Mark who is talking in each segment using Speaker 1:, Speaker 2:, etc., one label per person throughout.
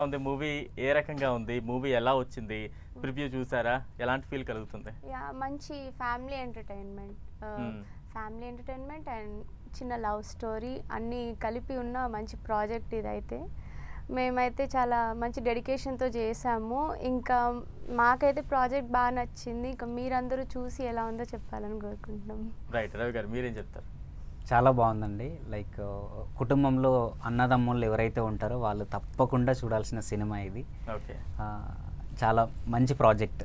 Speaker 1: ఉంది మూవీ ఏ రకంగా ఉంది? మూవీ ఎలా వచ్చింది? ప్రివ్యూ చూసారా? ఎలాంటి ఫీల్ కలుగుతుంది?
Speaker 2: మంచి
Speaker 1: హ్మ్.
Speaker 2: ఫ్యామిలీ ఎంటర్టైన్మెంట్ అండ్ చిన్న లవ్ స్టోరీ అన్నీ కలిపి ఉన్న మంచి ప్రాజెక్ట్ ఇదైతే. మేమైతే చాలా మంచి డెడికేషన్‌తో చేశాము. ఇంకా మాకైతే ప్రాజెక్ట్ బా నచ్చింది. ఇంకా మీరందరూ చూసి ఎలా ఉందో చెప్పాలని కోరుకుంటున్నాం.
Speaker 1: రైట్. రవి గారు మీరేం చెప్తారు?
Speaker 3: చాలా బాగుందండి. లైక్ కుటుంబంలో అన్నదమ్ముళ్ళు ఎవరైతే ఉంటారో వాళ్ళు తప్పకుండా చూడాల్సిన సినిమా ఇది.
Speaker 1: ఓకే.
Speaker 3: చాలా మంచి ప్రాజెక్ట్.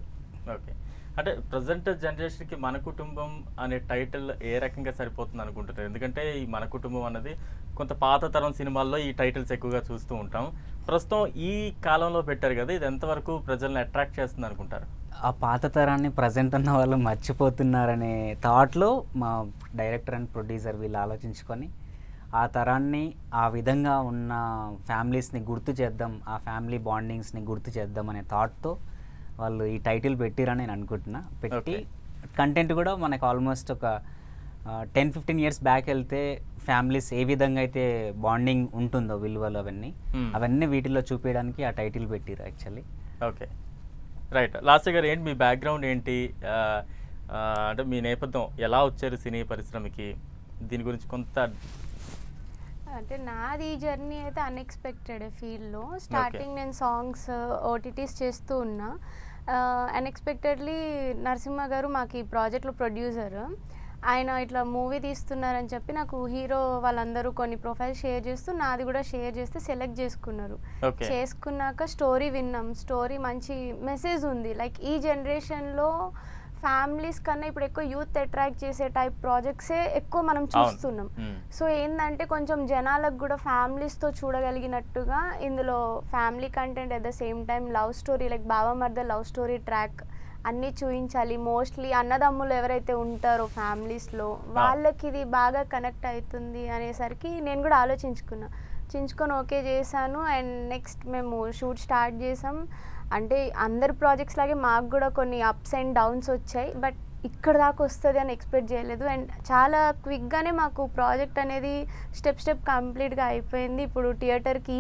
Speaker 1: ఓకే. అంటే ప్రెజెంట్ జనరేషన్‌కి 'మన కుటుంబం' అనే టైటిల్ ఏ రకంగా సరిపోతుంది అనుకుంటున్నారు? ఎందుకంటే ఈ 'మన కుటుంబం' అన్నది కొంత పాత తరం సినిమాల్లో ఈ టైటిల్స్ ఎక్కువగా చూస్తూ ఉంటాం. ప్రస్తుతం ఈ కాలంలో పెట్టారు కదా! ఇది ఎంతవరకు ప్రజల్ని అట్రాక్ట్ చేస్తుంది అనుకుంటారు?
Speaker 3: ఆ పాత తరాన్ని ప్రజెంట్ ఉన్న వాళ్ళు మర్చిపోతున్నారనే థాట్‌లో మా డైరెక్టర్ అండ్ ప్రొడ్యూసర్ వీళ్ళు ఆలోచించుకొని ఆ తరాన్ని ఆ విధంగా ఉన్న ఫ్యామిలీస్‌ని గుర్తు చేద్దాం, ఆ ఫ్యామిలీ బాండింగ్స్‌ని గుర్తు చేద్దాం అనే థాట్‌తో వాళ్ళు ఈ టైటిల్ పెట్టిరని నేను అనుకుంటున్నా. పెట్టి కంటెంట్ కూడా మనకు ఆల్మోస్ట్ ఒక 10-15 ఇయర్స్ బ్యాక్ వెళ్తే ఫ్యామిలీస్ ఏ విధంగా అయితే బాండింగ్ ఉంటుందో విలువలు అవన్నీ వీటిలో చూపించడానికి ఆ టైటిల్ పెట్టిరు యాక్చువల్లీ.
Speaker 1: ఓకే. రైట్. లాస్య గారు ఏంటి మీ బ్యాక్‌గ్రౌండ్ ఏంటి? అంటే మీ నేపథ్యం ఎలా వచ్చారు సినీ పరిశ్రమకి? దీని గురించి కొంత
Speaker 2: అంటే నాది జర్నీ అయితే అన్‌ఎక్స్‌పెక్టెడ్ ఫీల్డ్‌లో. స్టార్టింగ్ నేను సాంగ్స్, ఓటీటీస్ చేస్తూ ఉన్నా. అన్‌ఎక్స్‌పెక్టెడ్‌లీ నరసింహ గారు మాకు ఈ ప్రాజెక్ట్‌లో ప్రొడ్యూసర్. ఆయన ఇట్లా మూవీ తీస్తున్నారని చెప్పి నాకు హీరో వాళ్ళందరూ కొన్ని ప్రొఫైల్స్ షేర్ చేస్తూ నాది కూడా షేర్ చేస్తే సెలెక్ట్ చేసుకున్నారు. చేసుకున్నాక స్టోరీ విన్నాం. స్టోరీ మంచి మెసేజ్ ఉంది. లైక్ ఈ జనరేషన్‌లో ఫ్యామిలీస్ కన్నా ఇప్పుడు ఎక్కువ యూత్ అట్రాక్ట్ చేసే టైప్ ప్రాజెక్ట్సే ఎక్కువ మనం చూస్తున్నాం. సో ఏందంటే కొంచెం జనాలకు కూడా ఫ్యామిలీస్‌తో చూడగలిగినట్టుగా ఇందులో family content at the same time love story like బావ మరదలు లవ్ స్టోరీ ట్రాక్ అన్నీ చూయించాలి. మోస్ట్లీ అన్నదమ్ములు ఎవరైతే ఉంటారో ఫ్యామిలీస్‌లో వాళ్ళకి ఇది బాగా కనెక్ట్ అవుతుంది అనేసరికి నేను కూడా చించుకొని ఓకే చేశాను. అండ్ నెక్స్ట్ మేము షూట్ స్టార్ట్ చేసాం. అంటే అందరి ప్రాజెక్ట్స్ లాగే మాకు కూడా కొన్ని అప్స్ అండ్ డౌన్స్ వచ్చాయి. బట్ ఇక్కడ దాకా వస్తుంది అని ఎక్స్పెక్ట్ చేయలేదు. అండ్ చాలా క్విక్గానే మాకు ప్రాజెక్ట్ అనేది స్టెప్ కంప్లీట్గా అయిపోయింది. ఇప్పుడు థియేటర్కి